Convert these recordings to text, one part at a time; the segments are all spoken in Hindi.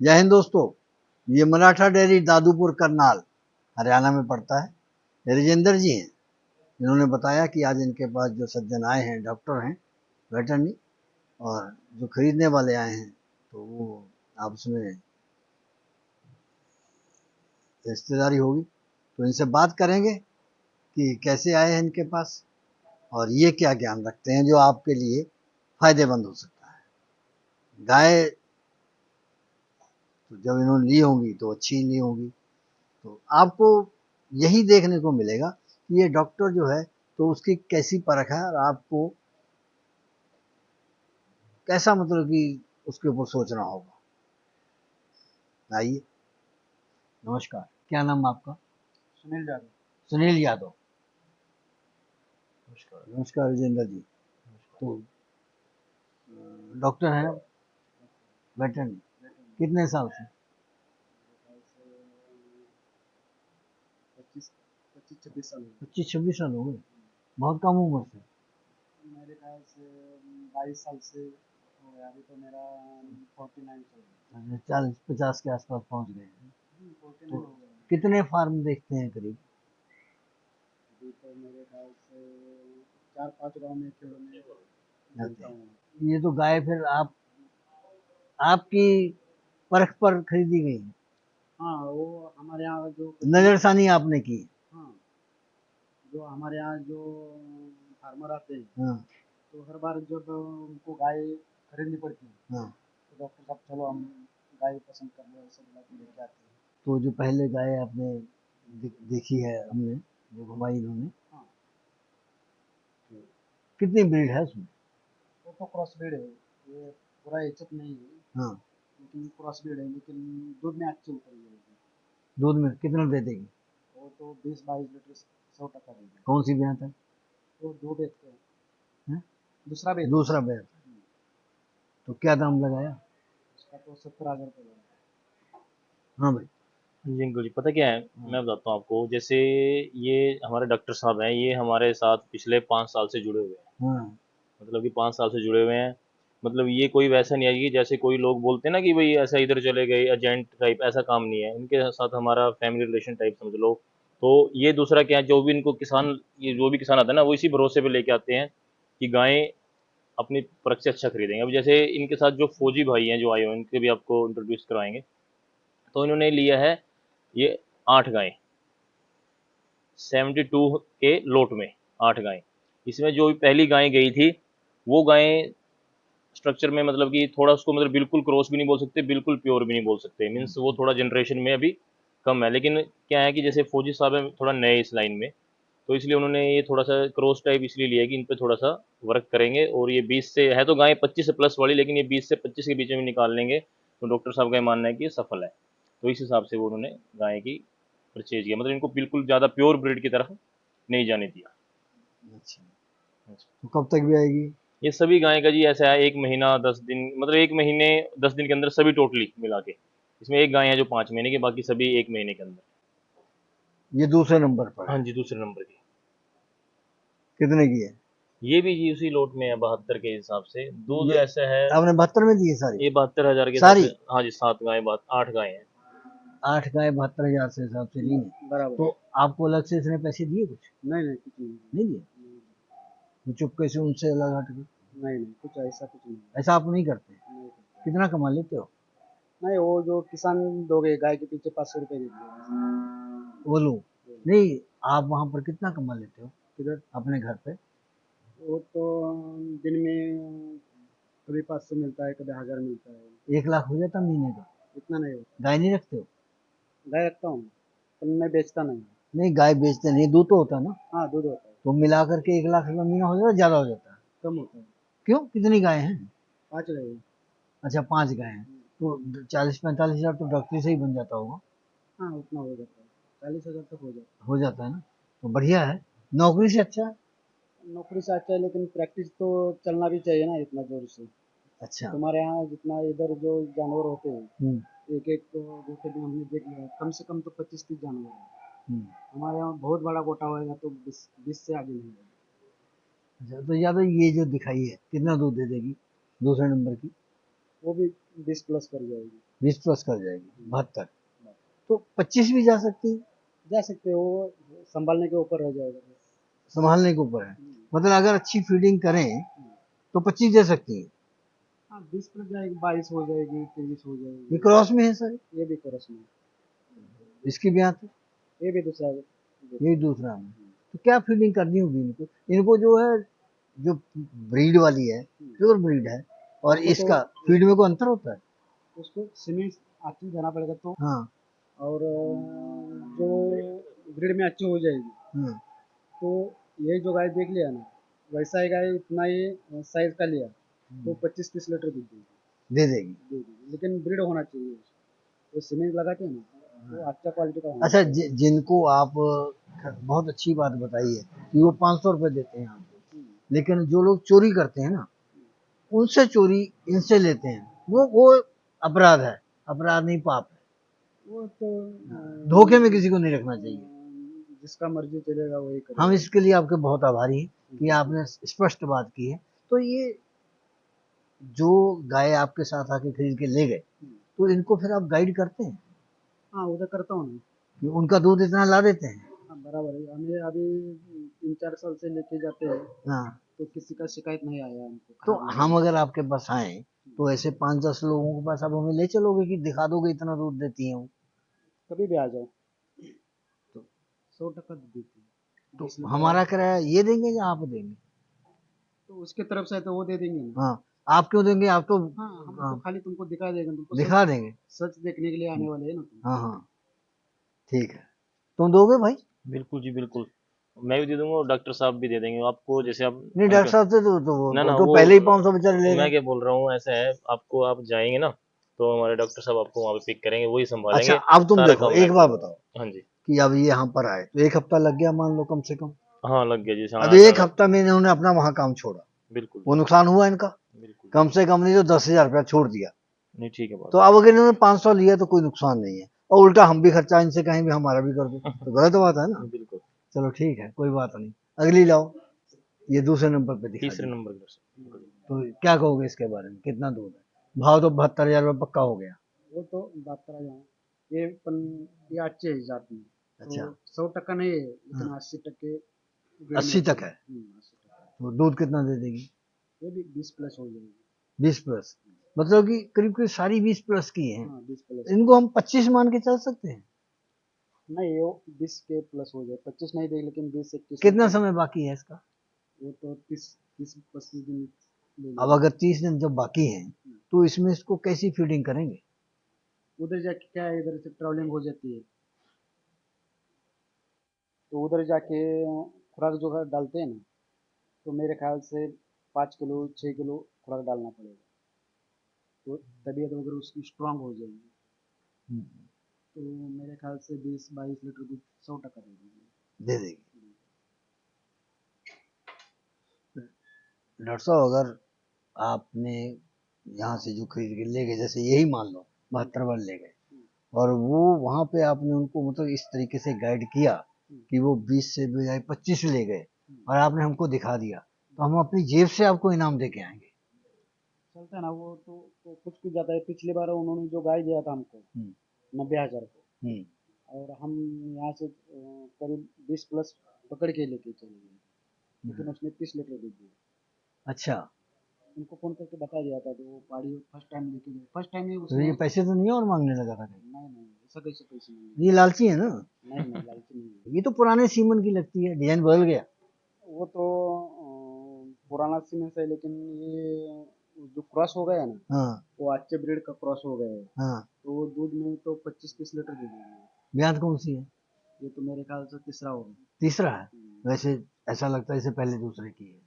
जय हिंद दोस्तों। ये मराठा डेयरी दादूपुर करनाल हरियाणा में पड़ता है। ये राजेंद्र जी हैं। इन्होंने बताया कि आज इनके पास जो सज्जन आए हैं डॉक्टर हैं वेटरनरी, और जो खरीदने वाले आए हैं तो वो आपस में रिश्तेदारी होगी, तो इनसे बात करेंगे कि कैसे आए हैं इनके पास और ये क्या ज्ञान रखते हैं जो आपके लिए फायदेमंद हो सकता है। गाय तो जब इन्होंने ली होंगी तो अच्छी ली होंगी, तो आपको यही देखने को मिलेगा कि ये डॉक्टर जो है तो उसकी कैसी परख है और आपको कैसा मतलब कि उसके ऊपर सोचना होगा। आइए, नमस्कार, क्या नाम आपका? सुनील यादव। सुनील यादव। नमस्कार। नमस्कार राजेंद्र जी। तो डॉक्टर हैं वेटरनरी, कितने साल से? 25-26 साल हो गए। 25-26 साल हो गए, बहुत कम उम्र से। मेरे ख्याल से 22 साल से हो गया। अभी तो मेरा 49 चल रहा 40-50 के आसपास पहुंच गए हैं। है। 49 तो हो गया। कितने फार्म देखते हैं करीब? अभी तो मेरे ख्याल से 4-5 गाँव में खेड़ों में घूमता हूँ। ये तो गाय फिर आपकी परख पर खरीदी गई है, हाँ, वो हमारे यहाँ जो नजरसानी आपने की? हाँ, जो हमारे यहाँ जो फार्मर आते हैं, हाँ तो हर बार जब उनको गाय खरीदनी पड़ती है हाँ। तो डॉक्टर साहब चलो हम गाय पसंद कर लो, ऐसे बुला के लेके आते हैं। तो जो पहले गाय आपने देखी है हमने, जो घुमाई इन्होंने, हाँ, कितनी ब्रीड है उसमें? वो तो क्रॉस ब्रीड है। ये पूरा एचएफ नहीं है, हाँ। लेकिन क्रॉस ब्रीड है, लेकिन दूध में अच्छी उतरी है। दूध में कितना दे देगी? वो तो 20-22 लीटर 100% देगी। कौन सी ब्यात है? वो दो बेचते हैं। हैं? दूसरा बेच दूसरा ब्यात। तो क्या दाम लगाया? उसका तो 70,000 रुपये लगा। हाँ भाई। जिंकू जी, पता क्या है, हाँ मैं बताता हूँ आपको। जैसे ये हमारे डॉक्टर साहब हैं, ये हमारे साथ पिछले 5 साल से जुड़े हुए हैं। हाँ। मतलब कि 5 साल से जुड़े हुए हैं। मतलब ये कोई वैसा नहीं है कि जैसे कोई लोग बोलते हैं ना कि भाई ऐसा इधर चले गए एजेंट टाइप, ऐसा काम नहीं है। इनके साथ हमारा फैमिली रिलेशन टाइप समझ लो। तो ये दूसरा क्या है, जो भी इनको किसान, ये जो भी किसान आता है ना, वो इसी भरोसे पे लेके आते हैं कि गायें अपनी परख से अच्छा खरीदेंगे। अब जैसे इनके साथ जो फौजी भाई हैं जो आए हुए हैं, इनके भी आपको इंट्रोड्यूस करवाएंगे। तो इन्होंने लिया है ये 8 गायें, 72 के लोट में 8 गायें। इसमें जो पहली गाय गई थी वो गायें स्ट्रक्चर में मतलब कि थोड़ा उसको मतलब बिल्कुल क्रॉस भी नहीं बोल सकते, बिल्कुल प्योर भी नहीं बोल सकते। मीन्स वो थोड़ा जनरेशन में अभी कम है। लेकिन क्या है कि जैसे फौजी साहब हैं थोड़ा नए इस लाइन में, तो इसलिए उन्होंने ये थोड़ा सा क्रॉस टाइप इसलिए लिया है कि इन पे थोड़ा सा वर्क करेंगे। और ये 20 से है तो गाय 25 से प्लस वाली, लेकिन ये 20 से 25 के बीच में निकाल लेंगे तो डॉक्टर साहब का ये मानना है कि ये सफल है। तो इस हिसाब से वो उन्होंने गाय की परचेज किया, मतलब इनको बिल्कुल ज़्यादा प्योर ब्रीड की तरफ नहीं जाने दिया। अच्छा, तो कब तक भी आएगी? ये सभी गाय का जी ऐसा है, 1 महीना 10 दिन, मतलब 1 महीने 10 दिन के अंदर सभी टोटली मिला के। इसमें एक गाय है जो 5 महीने की, बाकी सभी 1 महीने के अंदर। ये दूसरे नंबर पर हाँ है। जी, दूसरे नंबर की। कितने की है? ये भी जी उसी लोट में है, 72 के हिसाब से। दूध ये ऐसा है, आपने 72 में दी है सारी? ये 72,000 के हिसाब सारी से। हाँ जी, 7 गाय, 8 गाय हैं। 8 गाय 72,000 से हिसाब से ली है। बराबर। तो आपको अलग से इसने पैसे दिए कुछ? नहीं नहीं, कुछ नहीं। नहीं दिए? तो चुपके से उनसे अलग हट गए? नहीं नहीं, कुछ ऐसा कुछ नहीं। ऐसा आप नहीं करते? नहीं करते। कितना कमा लेते हो? नहीं, वो जो किसान दोगे गाय के पीछे 500 रुपये दे दिए। बोलो। नहीं, आप वहाँ पर कितना कमा लेते हो किधर? अपने घर पे? वो तो दिन में कभी 500 मिलता है, कभी 1000 मिलता है। 1 लाख हो जाता महीने का? इतना नहीं होता। गाय नहीं रखते हो? गाय रखता हूँ, पर मैं बेचता नहीं। नहीं, गाय बेचते नहीं, दूध तो होता है ना? हाँ, दूध होता है। तो मिला करके 1 लाख रुपया महीना हो जाता है, ज्यादा हो जाता है? कम होता है। क्यों, कितनी गाय हैं? 5 गाय। अच्छा, 5 गाय हैं। तो 40-45 हजार तो डॉक्टरी से ही बन जाता होगा? हाँ, उतना हो जाता है। 40,000 तक हो जाता हो जाता है ना? तो बढ़िया है, नौकरी से अच्छा है। है। नौकरी से अच्छा है, लेकिन प्रैक्टिस तो चलना भी चाहिए ना इतना जोर से। अच्छा। तुम्हारे यहाँ जितना इधर जो जानवर होते हैं, हम्म। एक एक गोटे में हमने देख लिया, कम से कम तो 25-30 जानवर है। हम्म। हमारे यहाँ बहुत बड़ा गोटा होएगा तो 20 से आगे नहीं होगा। अच्छा, तो या तो ये जो दिखाई है कितना दूध दे देगी दूसरे नंबर की? वो भी 20 प्लस कर जाएगी। 20 प्लस कर जाएगी, 72। तो 25 भी जा सकती है, जा सकते हो, वो संभालने के ऊपर रह जाएगा। संभालने के ऊपर है। मतलब अगर अच्छी फीडिंग करें तो 25 दे सकती है। हाँ 20 प्लस जाएगी, 22 हो जाएगी, 23 हो ये जाएगी। क्रॉस में है सर, ये भी क्रॉस में, इसकी भी आती, ये भी दूसरा है। ये दूसरा है। तो क्या फीडिंग करनी होगी इनको? इनको जो है, जो ब्रीड वाली है, प्योर ब्रीड है, और उसको तो इसका फीड में कोई अंतर होता है? उसको सीमेंट अच्छी देना पड़ेगा तो, हाँ। और जो ब्रीड में अच्छी हो जाएगी हम्म। तो ये जो गाय देख लिया ना, वैसा ही गाय इतना ही साइज का लिया तो 25-30 लीटर दूध देगी। दे देगी। दे देगी, लेकिन ब्रीड होना चाहिए। वो सीमेंट लगाते हैं ना, वो अच्छा क्वालिटी का होना अच्छा, चाहिए। जिनको आप, बहुत अच्छी बात बताई है कि वो 500 रुपये देते हैं आपको, लेकिन जो लोग चोरी करते हैं ना, उनसे चोरी इनसे लेते हैं, वो अपराध है, अपराध नहीं पाप है। वो तो धोखे में किसी को नहीं रखना चाहिए। जिसका मर्जी चलेगा वही हम करेगा। इसके लिए आपके बहुत आभारी हैं कि आपने स्पष्ट बात की है। तो ये जो गाय आपके साथ आके खरीद के ले गए, तो इनको फिर आप गाइड करते हैं हाँ उधर करता हूँ ना। कि उनका दूध इतना ला देते हैं? हाँ बराबर है, हमें अभी 3-4 साल से लेके जाते हैं हाँ। तो किसी का शिकायत नहीं आया हमको। तो खराब नहीं हम आया। अगर आपके पास आए तो ऐसे 5-10 लोगों के पास आप हमें ले चलोगे कि दिखा दोगे इतना दूध देती हैं वो? कभी भी आ जाओ, तो 100% देती है। तो 20 लीटर हमारा किराया ये देंगे या आप देंगे? तो उसके तरफ से तो वो दे देंगे ना। हाँ। आप क्यों देंगे? आप तो, हाँ हम तो हाँ, खाली तुमको दिखा देंगे, तुमको दिखा देंगे। सच देखने के लिए आने वाले हैं ना तुम। हाँ हाँ, ठीक है। तुम दोगे भाई? बिल्कुल जी बिल्कुल, मैं भी दे दूंगा और डॉक्टर साहब भी दे देंगे आपको, जैसे आप नहीं, डॉक्टर साहब से तो ना वो ना तो वो पहले ही 500 बेचारे ले मैं गए। क्या बोल रहा हूँ, ऐसा है आपको, आप जाएंगे ना तो हमारे डॉक्टर साहब आपको वहाँ पे पिक करेंगे, वही अच्छा, संभालेंगे, अब तुम सारा देखो, काम मैं एक बात करूँगा। बताओ हाँ जी। कि अब ये यहाँ पर आए तो 1 हफ्ता लग गया मान लो कम से कम। हाँ लग गया जी, अब हाँ 1 हफ्ता में इन्होंने अपना वहाँ काम छोड़ा, बिल्कुल वो नुकसान हुआ इनका? बिल्कुल कम बिल्कुल। से कम नहीं तो 10,000 रुपया छोड़ दिया। नहीं ठीक है बात। तो अब अगर इन्होंने 500 लिया तो कोई नुकसान नहीं है, और उल्टा हम भी खर्चा इनसे कहीं भी हमारा भी कर दो तो गलत बात है ना। बिल्कुल। चलो ठीक है, कोई बात नहीं। अगली लाओ, ये दूसरे नंबर पे दिखा तीसरे दी। नंबर की तरफ। तो क्या कहोगे इसके बारे में, कितना दूध है? भाव तो 72,000 रुपये पक्का हो गया। वो तो बात करा जाए, ये पन ये अच्छे है जात में। अच्छा। तो 100% नहीं है, लेकिन हाँ। 80% 80 तक है, 80%। तो दूध कितना दे देगी? ये भी 20 प्लस हो जाएगी। 20 प्लस, मतलब कि करीब करीब सारी 20 प्लस की हैं। हाँ 20 प्लस। इनको हम 25 मान के चल सकते हैं? नहीं वो 20 के प्लस हो जाए, 25 नहीं देगी, लेकिन 20-21। कितना समय बाकी है इसका? वो तो 30-35 दिन ले अब लेगा। अगर 30 दिन जब बाकी हैं तो इसमें इसको कैसी फीडिंग करेंगे? उधर जाके क्या है, इधर से ट्रैवलिंग हो जाती है तो उधर जाके खुराक जो है डालते हैं ना, तो मेरे ख्याल से 5 किलो 6 किलो खुराक डालना पड़ेगा, तो तबीयत वगैरह उसकी स्ट्रांग हो जाएगी। तो मेरे ख्याल से 20-22 लीटर दूध 100% दे देगी। दे देगी। डॉक्टर साहब, अगर आपने यहाँ से जो खरीद के ले गए, जैसे यही मान लो 72 वाले ले गए, और वो वहाँ पे आपने उनको मतलब इस तरीके से गाइड किया कि वो 20 से बजाय 25 ले गए, और आपने हमको दिखा दिया, तो हम अपनी जेब से आपको इनाम दे के आएंगे। चलता है ना वो तो कुछ जाता है। पिछली बार उन्होंने जो गाय दिया था हमको 90,000 को, और हम यहाँ से करीब 20 प्लस पकड़ के लेके चले गए, लेकिन उसने 30 लीटर दूध दिया। अच्छा, उनको फोन करके बता दिया था, तो वो पाड़ी फर्स्ट टाइम लेके गए, फर्स्ट टाइम ही तो उसने। ये पैसे तो नहीं और मांगने लगा था कहीं? नहीं ऐसा कैसे पैसे नहीं। ये लालची है ना? नहीं लालची नहीं है। ये तो पुराने सीमन की लगती है, डिजाइन बदल गया। वो तो पुराना सीमेंस है, लेकिन ये जो क्रॉस हो गया है ना, हाँ वो अच्छे ब्रीड का क्रॉस हो गया है। हाँ। तो वो दूध में तो 25-30 लीटर दे देंगे। ब्याज कौन सी है? ये तो मेरे ख्याल से तीसरा होगा। तीसरा है? वैसे ऐसा लगता है इसे पहले दूसरे की है।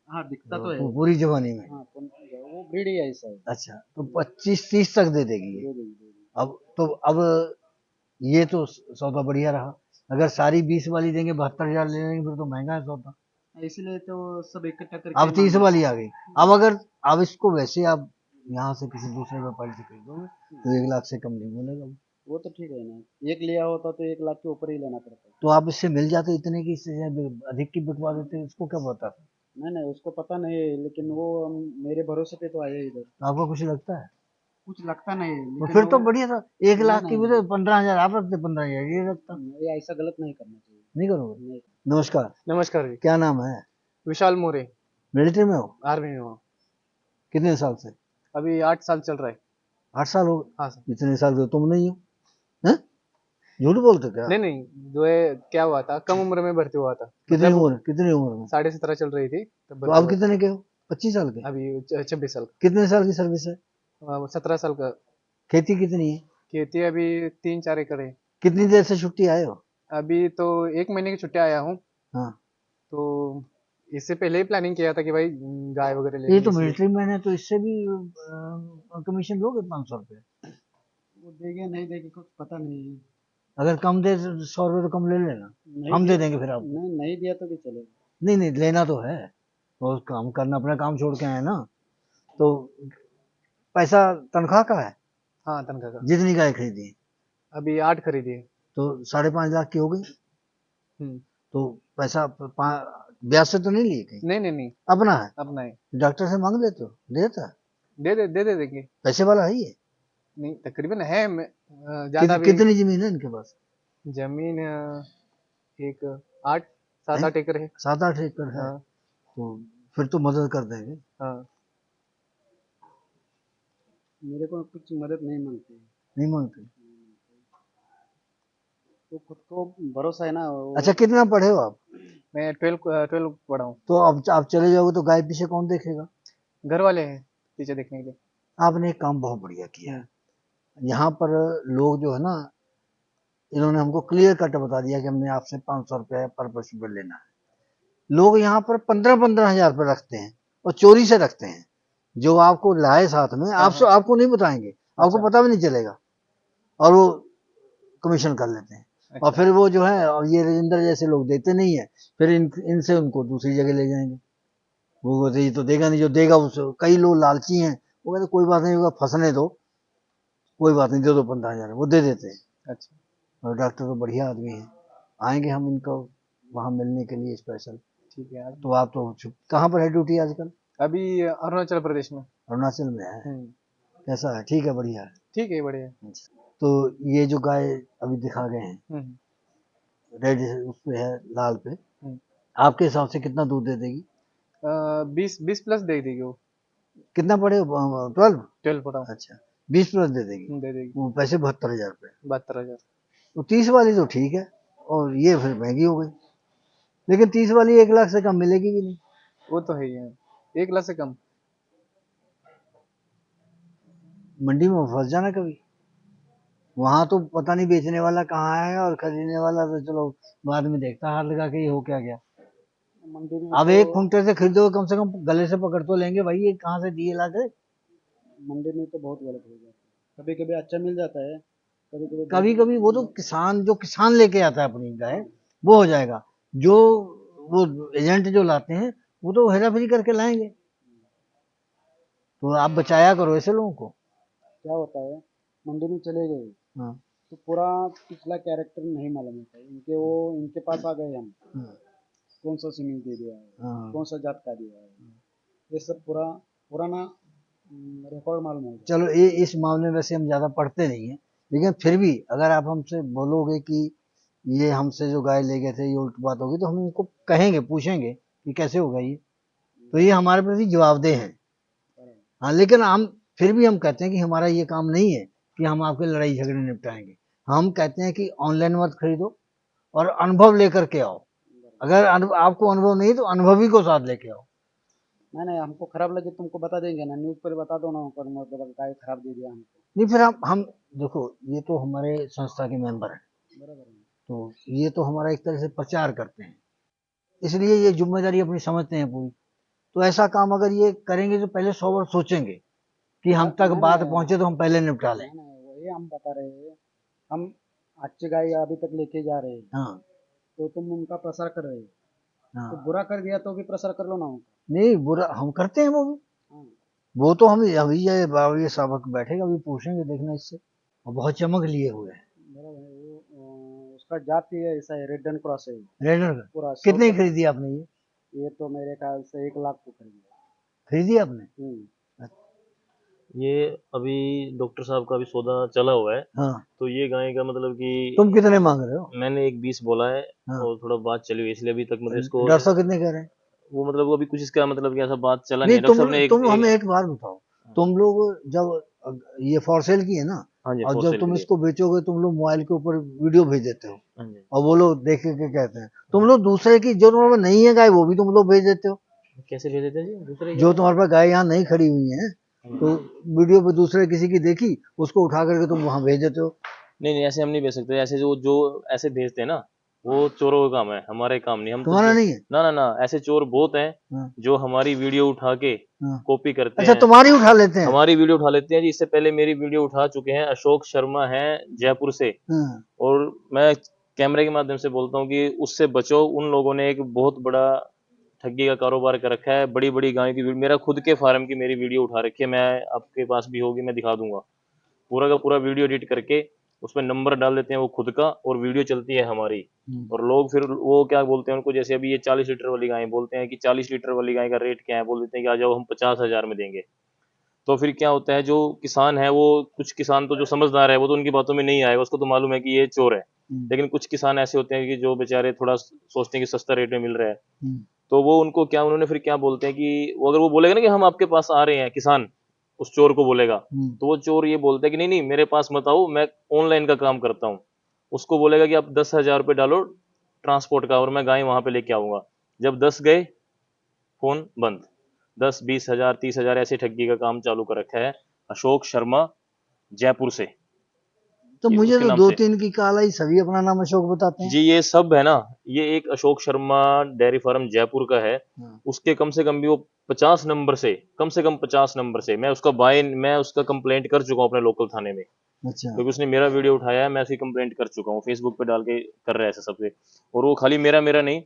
हाँ दिखता तो है। पूरी जवानी में। हाँ वो ब्रीड ही ऐसा है। अच्छा, तो 25-30 तक दे देगी ये। दे देगी। अब तो, अब ये तो सौदा बढ़िया रहा। अगर सारी 20 वाली देंगे, 72,000 ले लेंगे, फिर तो महंगा है सौदा। इसीलिए तो सब इकट्ठा करके अब 30 मांगे। वाली आ गई। अब अगर, अब इसको वैसे आप यहाँ से किसी दूसरे व्यापारी से खरीदोगे तो 1 लाख से कम नहीं बोलेगा वो। वो तो ठीक है ना, एक लिया होता तो 1 लाख के ऊपर ही लेना पड़ता। तो आप इससे मिल जाते इतने की, इससे अधिक की बिकवा देते, उसको क्या पता? नहीं उसको पता नहीं है, लेकिन वो मेरे भरोसे पे तो आए इधर। तो आपको कुछ लगता है? कुछ लगता नहीं है, तो लेकिन फिर तो वो बढ़िया था। 1 लाख की भी तो 15,000 आप रखते, 15,000 ये रखता। ये ऐसा गलत नहीं करना चाहिए। नहीं करोगे? नहीं। नमस्कार, नमस्कार जी। क्या नाम है? विशाल मोरे, मिलिट्री में हो? आर्मी में हूँ। कितने साल से? अभी 8 साल चल रहा है। 8 साल हो गए? हाँ सर। इतने साल के तुम नहीं हो? हैं? झूठ बोलते क्या? नहीं, जो है क्या हुआ था, कम उम्र में भर्ती हुआ था। कितनी मतलब उम्र, कितनी उम्र में? 17.5 चल रही थी तब तो भर्ती अब हुआ था। कितने के हो? 25 साल के? अभी 26 साल कितने साल की सर्विस है? का। 17 साल का। खेती कितनी है? खेती अभी 3-4 एकड़ है। कितनी देर से छुट्टी आए हो? अभी तो 1 महीने की छुट्टी आया हूँ। हाँ, तो इससे पहले ही प्लानिंग किया था कि भाई गाय वगैरह ये लेनी तो है, इसलिए। मिलिट्री मैन है, तो इससे भी कमीशन लोगे 500 रुपये? वो देंगे नहीं देंगे कुछ पता नहीं है। अगर कम दे तो 100 रुपये तो कम ले लेना, नहीं हम दे दिया- देंगे फिर आपको। नहीं दिया तो भी चलेगा। नहीं नहीं, लेना तो है, और काम करना, अपना काम छोड़ के आए ना। तो पैसा तनख्वाह का है? हाँ, तनख्वाह का। जितनी गाय खरीदी अभी 8 खरीदी है। तो 5.5 लाख की हो गई। हम्म। तो पैसा ब्याज से तो नहीं लिए कहीं? नहीं, अपना है? अपना है। डॉक्टर से मांग लेते हो, देता है? दे देंगे। पैसे वाला है ये? नहीं, तकरीबन है, ज्यादा भी। कितनी जमीन है इनके पास? जमीन एक 7-8 एकड़ है। 7-8 एकड़ है? हाँ। तो फिर तो मदद कर देंगे। हाँ। मेरे को कुछ मदद नहीं मांगते। नहीं मांगते? तो खुद को भरोसा है ना वो। अच्छा, कितना पढ़े हो आप? मैं 12 पढ़ा हूँ। तो अब आप चले जाओगे तो गाय पीछे कौन देखेगा? घर वाले हैं पीछे देखने के लिए। आपने एक काम बहुत बढ़िया किया है। यहाँ पर लोग जो है ना, इन्होंने हमको क्लियर कट बता दिया कि हमने आपसे 500 रुपया पर पशु पर लेना है। लोग यहाँ पर 15-15 हजार रुपये रखते हैं और चोरी से रखते हैं। जो आपको लाए साथ में, आपसे आपको नहीं बताएंगे, आपको अच्छा। पता भी नहीं चलेगा, और वो कमीशन कर लेते हैं। और फिर वो जो है, और ये राजेंद्र जैसे लोग देते नहीं है, फिर इनसे उनको दूसरी जगह ले जाएंगे। वो कहते ये तो देगा नहीं, जो देगा उससे। कई लोग लालची हैं, वो कहते कोई बात नहीं होगा, फंसने दो, कोई बात नहीं, दे दो 15,000, वो दे देते हैं। अच्छा, और डॉक्टर तो बढ़िया आदमी है, आएंगे हम इनको वहाँ मिलने के लिए स्पेशल। ठीक है। तो आप तो कहाँ पर है ड्यूटी आजकल? अभी अरुणाचल प्रदेश में। अरुणाचल में है? हम्म। कैसा है? ठीक है, बढ़िया है। ठीक है, बढ़िया। तो ये जो गाय अभी दिखा गए हैं, हम्म। रेड उस पे है, लाल पे, हम्म। आपके हिसाब से कितना दूध दे देगी? 20 प्लस दे देगी वो। कितना पड़े? 12? 12 पढ़ा हूँ। अच्छा, 20 प्लस दे देगी। दे देगी। वो पैसे 72,000 रुपये। 72,000। तो 30 वाली तो ठीक है, और ये फिर महंगी हो गई। लेकिन 30 वाली 1 लाख से कम मिलेगी भी नहीं। वो तो है ही है, 1 लाख से कम। मंडी में फंस जाना कभी, वहां तो पता नहीं बेचने वाला कहाँ है, और खरीदने वाला तो चलो बाद में देखता हाथ लगा के ये हो क्या गया। मंडी में अब तो 1 कुंटल से खरीदोगे, कम से कम गले से पकड़ तो लेंगे भाई, ये कहाँ से दिए ला के। मंडी में तो बहुत गलत हो जाता है। कभी कभी अच्छा मिल जाता है, कभी कभी कभी कभी वो तो किसान, जो किसान लेके आता है अपनी गाय, वो हो जाएगा। जो वो एजेंट जो लाते हैं, वो तो हेरा फेरी करके लाएंगे। तो आप बचाया करो ऐसे लोगों को। क्या होता है, मंडी में चले गए हाँ, तो पूरा पिछला कैरेक्टर नहीं मालूम होता है इनके। वो इनके पास आ गए हम, हाँ, कौन सा सीमेंट दे दिया है, हाँ। कौन सा जात का दिया है, ये सब पूरा पुराना रिकॉर्ड मालूम हो जाए। चलो, ये इस मामले में से हम ज़्यादा पढ़ते नहीं हैं, लेकिन फिर भी अगर आप हमसे बोलोगे कि ये हमसे जो गाय ले गए थे, ये उल्ट बात होगी, तो हम उनको कहेंगे, पूछेंगे कि कैसे होगा ये। तो ये हमारे प्रति जवाबदेह हैं। हाँ, लेकिन हम फिर भी हम कहते हैं कि हमारा ये काम नहीं है कि हम आपके लड़ाई झगड़े निपटाएंगे। हम कहते हैं कि ऑनलाइन मत खरीदो, और अनुभव लेकर के आओ। अगर आपको अनुभव नहीं तो अनुभवी को साथ लेके आओ। नहीं, हमको खराब लगे तुमको बता देंगे ना, न्यूज़ पर बता दो ना, ऊपर मतलब गाय खराब दे दिया हमको। नहीं, फिर हम देखो, ये तो हमारे संस्था के मेंबर हैं, बराबर है। तो ये तो हमारा एक तरह से प्रचार करते हैं, इसलिए ये जिम्मेदारी अपनी समझते हैं पूरी। तो ऐसा काम अगर ये करेंगे तो पहले 100 बार सोचेंगे कि हम तक नहीं, बात नहीं, पहुंचे तो हम पहले निपटा लें। नहीं, वही हम बता रहे हैं। हम अच्छी गाय अभी तक लेके जा रहे हैं, हाँ, तो तुम उनका प्रसार कर रहे हो, तो हाँ। बुरा कर दिया तो भी प्रसार कर लो ना उनका। नहीं, बुरा हम करते हैं वो भी। हाँ, वो तो हम अभी ये सबक बैठेगा, अभी पूछेंगे, देखना इससे। और बहुत चमक लिए हुए हैं। बराबर है। वो उसका जाति है ऐसा है, रेड एंड क्रॉस है रेडर का पूरा। कितने की खरीदी आपने ये? ये तो मेरे ख्याल से 1 लाख को खरीदा। खरीदी आपने? ये अभी डॉक्टर साहब का भी सौदा चला हुआ है, हाँ, तो ये गाय का मतलब तुम कि कितने मांग रहे हो? मैंने एक 20 बोला है, हाँ, और थोड़ा बात चली हुई है, इसलिए अभी तक मतलब इसको डॉक्टर साहब कितने कह रहे हैं? वो मतलब वो अभी कुछ इसका मतलब कि ऐसा बात चला नहीं नहीं, है। डॉक्टर साहब ने तुम हमें एक बात बताओ, तुम लोग जब ये फॉर सेल की है ना, हाँ जी, और फॉर जब सेल के तुम लिए। इसको बेचोगे तुम लोग मोबाइल के ऊपर वीडियो भेज देते हो, हाँ जी, और वो लोग देख के कहते हैं, तुम लोग दूसरे की जो तुम्हारे पास नहीं है गाय वो भी तुम लोग भेज देते हो। कैसे भेज देते हैं जी दूसरे की? जो तुम्हारे पास गाय यहाँ नहीं खड़ी हुई है, हाँ तो जी। वीडियो पे दूसरे किसी की देखी, उसको उठा करके तुम वहां भेज देते हो। नहीं नहीं, ऐसे हम नहीं भेज सकते। ऐसे जो जो ऐसे भेजते हैं ना, वो चोरों का काम है, हमारे काम नहीं। हम तो तुम्हारा नहीं है? ना ना ना, ऐसे चोर बहुत हैं हाँ, जो हमारी वीडियो उठा के हाँ। कॉपी करते अच्छा, हैं। तुम्हारी उठा लेते हैं? हमारी वीडियो उठा लेते हैं जी। इससे पहले मेरी वीडियो उठा चुके हैं अशोक शर्मा हैं जयपुर से। हाँ, और मैं कैमरे के माध्यम से बोलता हूँ कि उससे बचो। उन लोगों ने एक बहुत बड़ा ठगी का कारोबार कर रखा है। बड़ी बड़ी गायों की मेरा खुद के फार्म की मेरी वीडियो उठा रखी है। मैं आपके पास भी होगी, मैं दिखा दूंगा। पूरा का पूरा वीडियो एडिट करके उसमें नंबर डाल देते हैं वो खुद का, और वीडियो चलती है हमारी। हम्म। और लोग फिर वो क्या बोलते हैं उनको, जैसे अभी ये 40 लीटर वाली गाय बोलते हैं कि 40 लीटर वाली गाय का रेट क्या है, बोल देते हैं कि आ जाओ हम 50,000 में देंगे। तो फिर क्या होता है, जो किसान है वो, कुछ किसान तो जो समझदार है वो तो उनकी बातों में नहीं आएगा, उसको तो मालूम है कि ये चोर है। हम्म, लेकिन कुछ किसान ऐसे होते हैं कि जो बेचारे थोड़ा सोचते हैं कि सस्ता रेट में मिल रहा है, हम्म, तो वो उनको क्या, उन्होंने फिर क्या बोलते हैं कि वो अगर वो बोलेगा ना कि हम आपके पास आ रहे हैं, किसान उस चोर को बोलेगा, हम्म, तो वो चोर ये बोलता है कि नहीं नहीं मेरे पास मत आओ, मैं ऑनलाइन का काम करता हूँ। उसको बोलेगा कि आप 10,000 रुपये डालो ट्रांसपोर्ट का, और मैं गाय वहां पे लेके आऊंगा। जब 10 गए, फोन बंद। 10, 20,000, 30,000 ऐसे ठगी का काम चालू कर रखा है अशोक शर्मा जयपुर से, तो ये मुझे उसके तो नाम दो से। तीन की काल आई, सभी अपना नाम अशोक बताते हैं। जी ये सब है ना, ये एक अशोक शर्मा डेयरी फार्म जयपुर का है। हाँ, उसके कम से कम भी वो 50 नंबर से, कम से कम 50 नंबर से मैं उसका कंप्लेंट कर चुका हूँ अपने लोकल थाने में। अच्छा। क्योंकि उसने मेरा वीडियो उठाया है, मैं उसकी कंप्लेंट कर चुका हूँ, फेसबुक पे डाल के कर रहा है ऐसा सबसे। और वो खाली मेरा मेरा नहीं,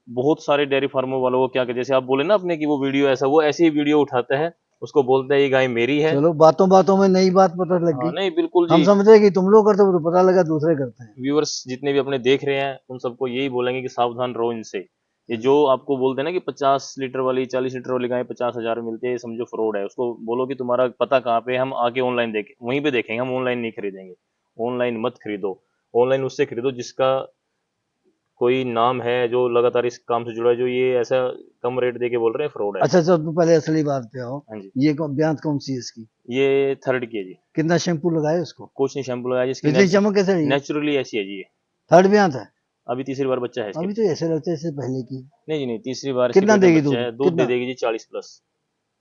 बहुत सारे डेयरी फार्मों वालों को क्या कहते, जैसे आप बोले ना अपने कि वो वीडियो ऐसा, वो ऐसी ही वीडियो उठाता है, उसको बोलता है ये गाय मेरी है। चलो, बातों बातों में नई बात पता लग हाँ गई। नहीं बिल्कुल हम जी। समझे कि तुम लोग करते हो, तो पता लगा दूसरे करते हैं। व्यूअर्स जितने भी अपने देख रहे हैं उन सबको यही बोलेंगे कि सावधान रहो इनसे। ये जो आपको बोलते हैं ना कि 50 लीटर वाली 40 लीटर वाली गाय 50,000 में मिलती है, ये समझो फ्रॉड है। उसको बोलो कि तुम्हारा पता कहाँ पे है, हम आके ऑनलाइन देखें, वहीं पे देखेंगे, हम ऑनलाइन नहीं खरीदेंगे। ऑनलाइन मत खरीदो। ऑनलाइन उससे खरीदो जिसका कोई नाम है, जो लगातार इस काम से जुड़ा है, जो ये ऐसा कम रेट दे के बोल रहे हैं, फ्रॉड है। अच्छा, चलो तुम पहले असली बात पे आओ। हाँ जी। ये ब्यांत कौन सी है इसकी? ये थर्ड की है जी। कितना शैम्पू लगाए उसको? कुछ नहीं, शैम्पू लगाया जिसकी इतनी चमक कैसे रही है? नेचुरली ऐसी है जी ये। थर्ड ब्यांत है? अभी तीसरी बार बच्चा है इसके। अभी तो ऐसे लगता है इससे पहले की। नहीं जी नहीं, तीसरी बार इसके कितना पेट में देगी बच्चा दूध, है, दूध दे कितना? देगी जी 40+।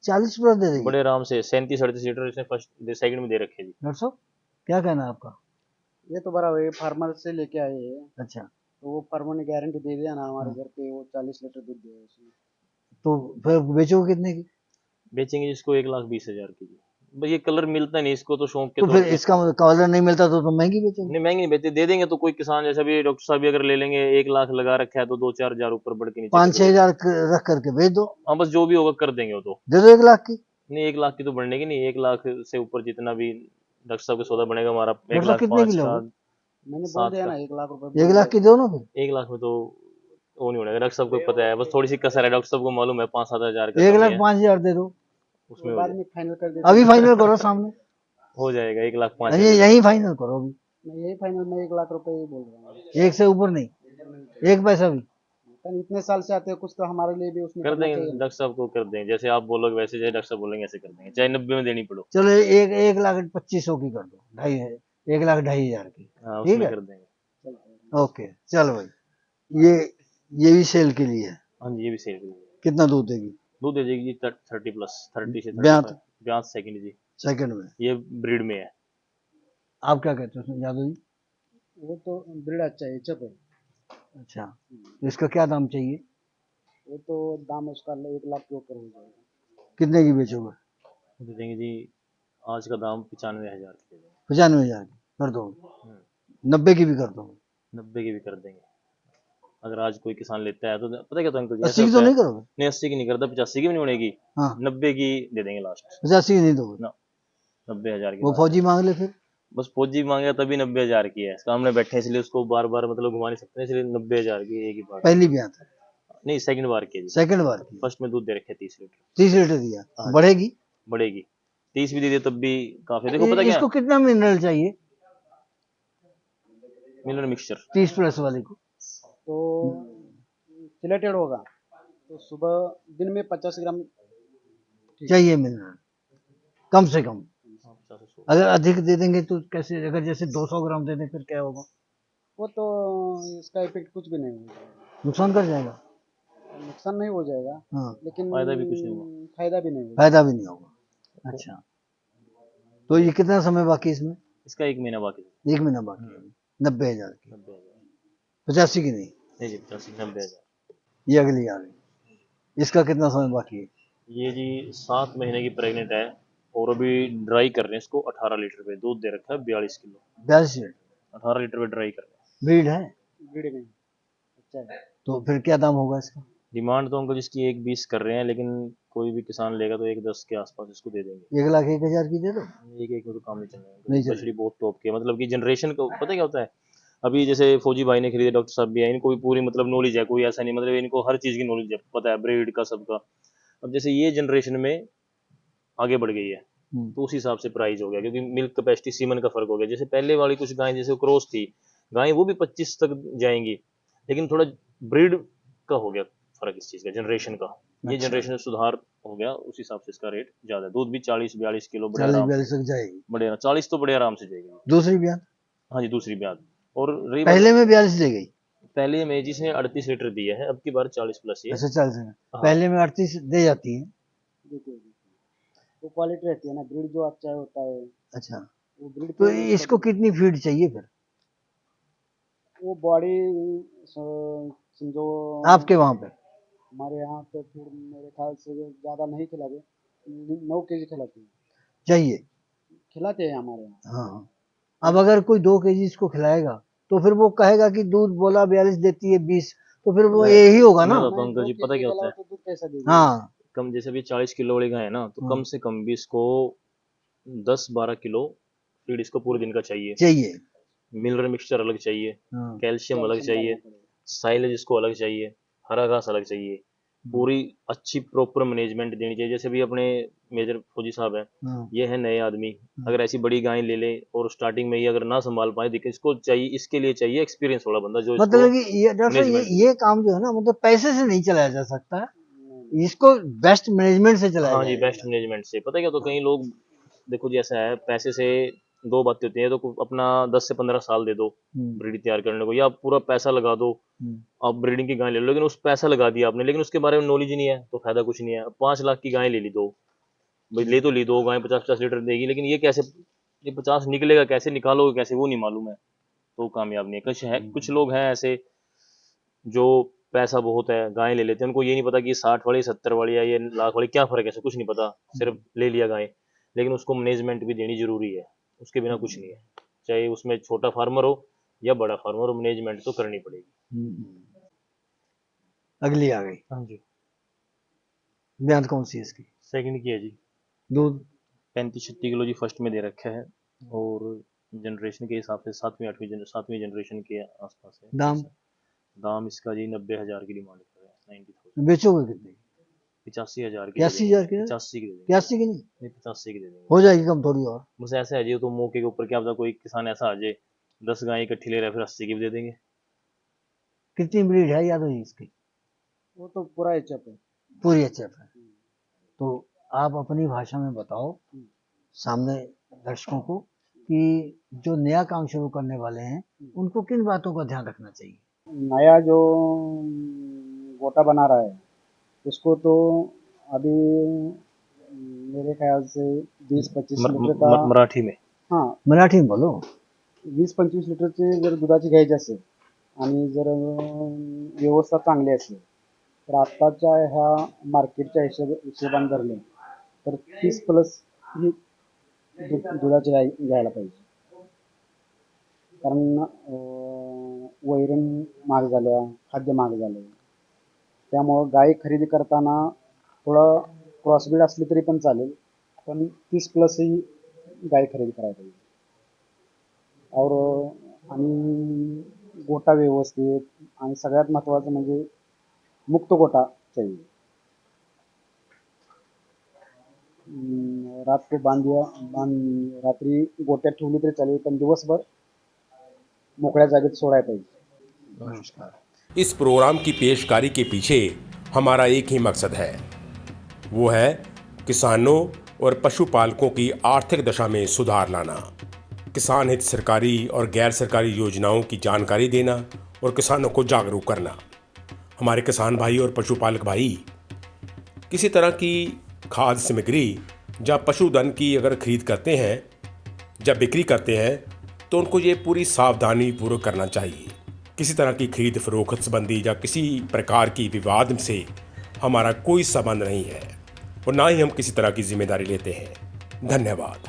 40 दे देगी? बड़े आराम से 37-38 लीटर इसने फर्स्ट सेकंड में दे रखे जी। डॉक्टर साहब, क्या कहना है आपका? ये तो बड़ा वही फार्मर से लेके आए हैं, अच्छा, तो वो फार्मर ने गारंटी दे दिया ना हमारे हाँ, घर पे, वो 40 लीटर दूध दिया उसने। तो फिर बेचोगे कितने की? बेचेंगे जिसको 1,20,000 की जी। भाई ये कलर मिलता नहीं इसको, तो शौक के तो तौर फिर पे। इसका मतलब कलर नहीं मिलता तो तुम महंगी बेचोगे? नहीं महंगी नहीं बेचते, दे देंगे तो कोई किसान जैसा भी डॉक्टर साहब भी अगर ले लेंगे, 1 लाख लगा रखा है तो 2-4 हजार ऊपर बढ़ के नीचे पाँच कर छह देंगे। हजार रख करके बेच दो। हाँ बस जो भी होगा कर देंगे वो तो। दे दो 1 लाख की। नहीं 1 लाख की तो बढ़ने की नहीं, 1 लाख से ऊपर जितना भी डॉक्टर साहब का सौदा बनेगा हमारा, एक डॉक्टर साहब लाख कितने की पाँच का लोगे? मैंने बोल 7 दिया का। ना, 1 लाख रुपए बोल 1 लाख दिया की था। दो ना फिर। 1 लाख में तो वो नहीं होगा, डॉक्टर साहब को पता है, बस थोड़ी सी कसर है, डॉक्टर साहब को मालूम है 5-7 हजार का एक कमी लाख है। पाँच हजार दे दो। वो उसमें हो बाद जाए, में फाइनल कर देते अभी हैं। फाइनल करो सामने। हो जाएगा, 1,05,000 यही दे यही दूंगा। फाइनल करो अभी। मैं यही फाइनल में 1 लाख रुपए ही बोल रहा हूँ। एक से ऊपर नहीं, एक पैसा भी। लेकिन इतने साल से आते हैं, कुछ तो हमारे लिए भी उसमें कर करना देंगे चाहिए ना। डॉक्टर साहब को, कर देंगे जैसे आप बोलोगे वैसे, जैसे डॉक्टर साहब बोलेंगे ऐसे कर देंगे, चाहे 90 में देनी पड़ो। चलो, एक लाख 2500 की कर दो, ढाई है, 1 लाख 2,500 की। हाँ ठीक उसमें है, कर देंगे। चलता है। ओके, चलो भाई। ये भी सेल के लिए है। हाँ जी ये भी सेल करिए। कितना दूध देगी? दूध दे देगी जी 30+, 30 से 35। ब्यांत ब्याज सेकंड जी। सेकंड में? ये ब्रीड में है। आप क्या कहते हो यादव जी? वो तो ब्रीड अच्छा है, चप है। अच्छा, तो इसका क्या दाम चाहिए? वो तो दाम उसका 1 लाख के ऊपर हो जाएगा। कितने की बेचोगे? दे देंगे जी, आज का दाम 95,000 दे देंगे। 95,000 की कर दो। हम्म, 90 की भी कर दो। 90 की भी कर देंगे। अगर आज कोई किसान लेता है तो पता क्या, तो अंकल जी ऐसा 80 की तो होता है। नहीं करोगे? नहीं 80 की नहीं करता, 85 की भी नहीं बनेगी। हाँ, 90 की दे देंगे लास्ट। 85 की नहीं दोगे? ना, 90,000 की वो लास्ट है। फौजी मांग ले फिर। बस फौजी मांगेगा तभी 90,000 की है, सामने बैठे हैं इसलिए उसको बार बार मतलब घुमा नहीं सकते, इसलिए 90,000 की एक ही बार। पहली ब्यांत है? नहीं सेकंड बार की है जी। सेकंड बार की? फर्स्ट में दूध दे रखे 30 लीटर। 30 लीटर दिया, हाँ जी। बढ़ेगी? बढ़ेगी। 30 भी दे दिए तब भी काफी। देखो पता क्या इसको कितना मिनरल चाहिए मिनरल मिक्सचर 30+ वाले को? तो चिलेटेड होगा तो सुबह दिन में 50 ग्राम ठीक है। चाहिए मिनरल कम से कम। अगर अधिक दे देंगे तो कैसे, अगर जैसे 200 ग्राम दे दें फिर क्या होगा? वो तो इसका इफेक्ट कुछ भी नहीं होगा, नुकसान कर जाएगा। नुकसान नहीं हो जाएगा हाँ, लेकिन फायदा भी कुछ नहीं होगा। फायदा भी नहीं होगा। फायदा भी नहीं होगा। अच्छा, तो ये कितना समय बाकी है इसमें? इसका 1 महीना बाकी है। 1 महीना बाकी है। 90,000 की, 90,000 85 की नहीं, नहीं जी 85 90,000। ये अगली आ गई। इसका कितना समय बाकी है? ये जी 7 महीने की प्रेग्नेंट है और अभी ड्राई कर रहे हैं इसको। 18 लीटर पे दूध दे रखा है, 42 किलो। 42 लीटर 18 लीटर पे ड्राई कर रहे हैं। ब्रीड है ब्रीड में अच्छा है। तो फिर क्या दाम होगा इसका? डिमांड तो अंकल जिसकी 1,20 कर रहे हैं, लेकिन कोई भी किसान लेगा तो 1,10 के आसपास इसको दे देंगे। 1,01,000 की दे दो। एक एक में तो काम नहीं चलना है। नहीं तो चलेगा। बछड़ी बहुत टॉप की है, मतलब कि जनरेशन को पता क्या होता है। अभी जैसे फौजी भाई ने खरीदे, डॉक्टर साहब भी है, इनको भी पूरी मतलब नॉलेज है, कोई ऐसा नहीं, मतलब इनको हर चीज़ की नॉलेज है, पता है ब्रीड का सबका। अब जैसे ये जनरेशन में आगे बढ़ गई है तो उस हिसाब से प्राइस हो गया, क्योंकि मिल्क कैपेसिटी सीमन का फर्क हो गया। जैसे पहले वाली कुछ गाय जैसे क्रॉस थी गाय, वो भी 25 तक जाएंगी, लेकिन थोड़ा ब्रीड का हो गया फर्क इस चीज़ का, जनरेशन का। ये अच्छा, जनरेशन में सुधार हो गया, उस हिसाब से इसका रेट ज़्यादा है। दूध भी 40 42 किलो बड़े 40 आराम 42 से, तक जाएगी। बड़े 40 तो बड़े आराम से जाएगी। दूसरी ब्याज हाँ जी, दूसरी ब्याज। और रही बात, पहले में 42 दे गई। पहले में जिसने 38 लीटर दिया है, अब की बार 40 प्लस ही है। अच्छा, 40 में हाँ पहले में 38 दे जाती है। देखिए वो क्वालिटी रहती है ना, ब्रीड जो अच्छा होता है अच्छा, वो ब्रीड तो पे इसको कितनी फीड चाहिए फिर वो बॉडी समझो आपके वहां पे? हमारे यहाँ पे फिर मेरे ख्याल से ज़्यादा नहीं खिलाते, 9 kg खिलाते हैं, चाहिए। खिलाते हैं हमारे यहाँ। हाँ, अब अगर कोई 2 kg इसको खिलाएगा तो फिर वो कहेगा कि दूध बोला 42 देती है 20, तो फिर वो यही होगा ना। मैं बताता नहीं हूँ अंकल 2 जी, पता kg क्या के होता अलावा है। तो दूध कैसा देगी। हाँ, कम जैसे अभी 40 किलो वाली गाय है ना, तो हाँ, कम से कम भी इसको 10 12 किलो फीड इसको पूरे दिन का चाहिए। चाहिए। मिनरल मिक्सचर अलग चाहिए, हाँ, कैल्शियम अलग कैल्शियम चाहिए, डालना पड़ेगा। साइलेज इसको अलग चाहिए, हरा घास अलग चाहिए। पूरी अच्छी प्रॉपर मैनेजमेंट देनी चाहिए। जैसे भी अपने मेजर फौजी साहब हैं, हाँ, ये है नए आदमी, अगर ऐसी बड़ी गाय ले ले और स्टार्टिंग में ही अगर ना संभाल पाए, देखिए इसको चाहिए, इसके लिए चाहिए एक्सपीरियंस वाला बंदा जो इसको मतलब कि ये डॉक्टर साहब मैनेजमेंट। ये काम जो है ना, मतलब पैसे से नहीं चलाया जा सकता है, इसको बेस्ट मैनेजमेंट से चलाया हाँ जी, जाएगा। बेस्ट मैनेजमेंट से। पता है क्या, तो कई लोग, देखो जी ऐसा है, पैसे से दो बातें होती हैं। तो अपना 10 से 15 साल दे दो हम्म, ब्रीड तैयार करने को, या पूरा पैसा लगा दो, हम्म, आप ब्रीडिंग की गाय ले लो, लेकिन उस पैसा लगा दिया आपने, लेकिन उसके बारे में नॉलेज ही नहीं है, तो फायदा कुछ नहीं है। 5 लाख की गाय ले ली, दो भाई ले तो ली, दो गाय 50 50 लीटर देगी, लेकिन ये कैसे, ये 50 निकलेगा कैसे, निकालोगे कैसे, वो नहीं मालूम है, तो कामयाब नहीं है। कुछ लोग हैं ऐसे जो पैसा बहुत है गाय ले लेते हैं, उनको ये नहीं पता कि ये 60 वाली 70 वाली है, ये लाख वाली, क्या फर्क है, ऐसा कुछ नहीं पता, सिर्फ ले लिया गाय। लेकिन उसको मैनेजमेंट भी देनी जरूरी है, उसके बिना कुछ नहीं है। चाहे उसमें छोटा फार्मर हो या बड़ा फार्मर हो, मैनेजमेंट तो करनी पड़ेगी। अगली आ गई। हाँ जी, ब्याज कौन सी है इसकी? सेकंड की है जी। दूध 35 36 किलो जी फर्स्ट में दे रखा है, और जनरेशन के हिसाब से 7वीं जनरेशन के आसपास है। दाम दाम इसका जी 90,000 की डिमांड कर रहे हैं। 90,000, बेचोगे कितने की? 85,000 की दे 81,000 देंगे। की? 85 की दे देंगे। 81 की नहीं 85 की दे देंगे। हो जाएगी कम थोड़ी और? बस ऐसा है जी, तो मौके के ऊपर क्या पता कोई किसान ऐसा आ जाए 10 गाय इकट्ठी ले रहा है, फिर 80 की भी दे देंगे। कितनी ब्रीड है याद है इसकी? वो तो पूरा एचएफ है। पूरी एचएफ है। तो आप अपनी भाषा में बताओ सामने दर्शकों को कि जो नया काम शुरू करने वाले हैं उनको किन बातों का ध्यान रखना चाहिए? नया जो गोटा बना रहा है उसको तो अभी मेरे ख्याल से 20-25 लीटर का, मराठी में हाँ मराठी में बोलो। 20-25 लिटरची जर दुधाची घ्यायची असेल आणि जर व्यवस्था चांगली असेल तर आत्ताच्या ह्या मार्केटच्या हिशोबाने धरले तर 30+ ही दुधाची गाय घ्यायला पाहिजे. कारण वैरण महाग झाल्या, खाद्य महाग झालं, त्यामुळं गाय खरेदी करताना थोडं क्रॉसब्रीड असली तरी पण चालेल, पण 30+ ही गाय खरेदी करायला पाहिजे. और आणि गोटा व्यवस्थित आणि सगळ्यात महत्त्वाचं म्हणजे मुक्त गोटा चाहिए. रात को रात्री गोट्यात ठेवली तरी चालेल, पण दिवसभर मोकळ्या जागेत सोडायला पाहिजे. नमस्कार. इस प्रोग्राम की पेशकारी के पीछे हमारा एक ही मकसद है, वो है किसानों और पशुपालकों की आर्थिक दशा में सुधार लाना, किसान हित सरकारी और गैर सरकारी योजनाओं की जानकारी देना और किसानों को जागरूक करना. हमारे किसान भाई और पशुपालक भाई किसी तरह की खाद्य सामग्री या पशुधन की अगर खरीद करते हैं या बिक्री करते हैं तो उनको ये पूरी सावधानी पूर्वक करना चाहिए. किसी तरह की खरीद फरोख्त संबंधी या किसी प्रकार की विवाद से हमारा कोई संबंध नहीं है और ना ही हम किसी तरह की जिम्मेदारी लेते हैं. धन्यवाद.